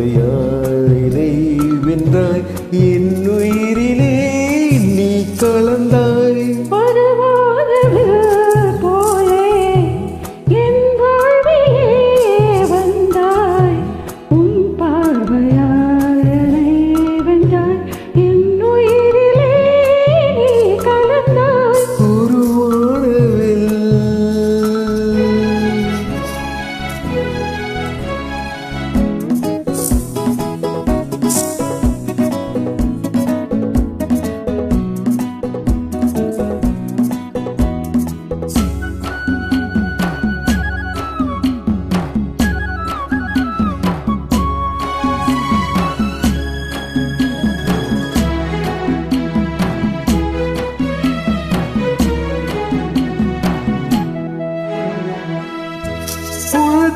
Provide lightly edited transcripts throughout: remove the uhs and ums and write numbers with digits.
பார்வையாளினை வென்றாய் என் உயிரிலே நீ கலந்தாய் போலே என் வாழ்விலே வந்தாய் உன் பார்வையாளினை வென்றாய் என் உயிரிலே நீ கலந்தாய் ஒரு வானவில்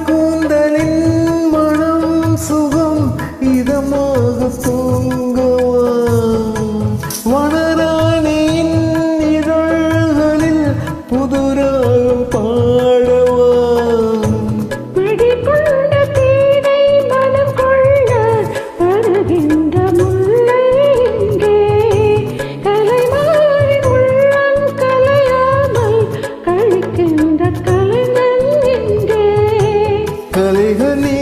கூந்தலின் மனம் சுகம் இதமாக தூங்கவா வனராணியின் இதழ்களில் புதுராகம் பாடவா பிடிகொண்ட தேனை மனம் கொள்ள வருகின்ற முல்லை இங்கே கலைமாரின் உள்ளம் கலையாமல் கழிக்கின்ற கலைஞன் இங்கே கலைகளே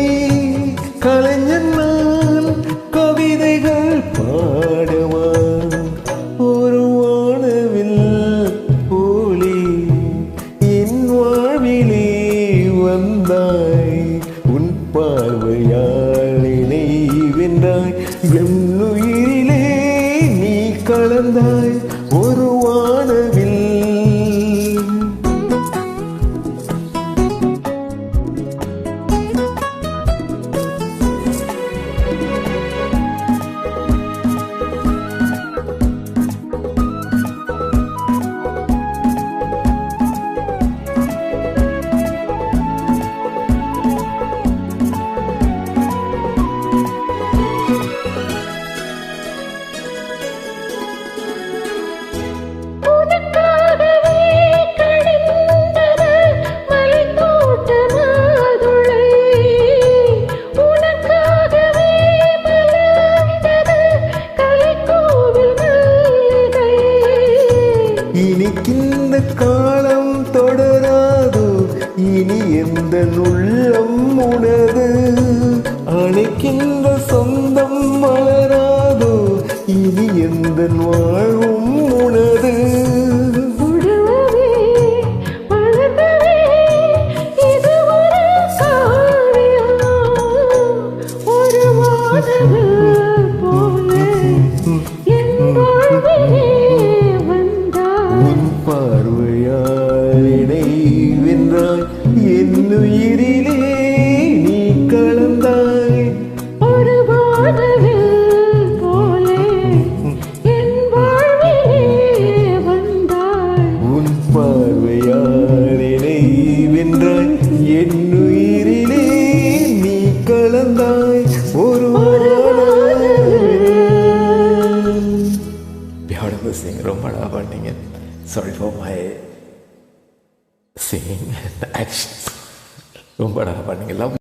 கலைஞன் நான் கவிதைகள் பாடவா ஒரு வானவில் போலே என் வாழ்விலே வந்தாய் உன் பார்வையாளினை வென்றாய் என் உயிரிலே நீ கலந்தாய் ஒரு வானவில் இனிக்கின்ற காலம் தொடராது இனி எந்த உள்ளம் உணது அணைக்கின்ற சொந்தம் மலராது இனி எந்த வாழ்வும் உணது பார்வையாளினை வென்றாய் என் உயிரிலே நீ கலந்தாய் ஒரு வானவில் போலே என் வாழ்விலே வந்தாய் உன் பார்வையாளினை வென்றாய் என் உயிரிலே நீ கலந்தாய் ஒரு ரொம்ப அழகா பண்ணீங்க. Sorry for my singing and actions. ரொம்ப அழகா பண்ணீங்க.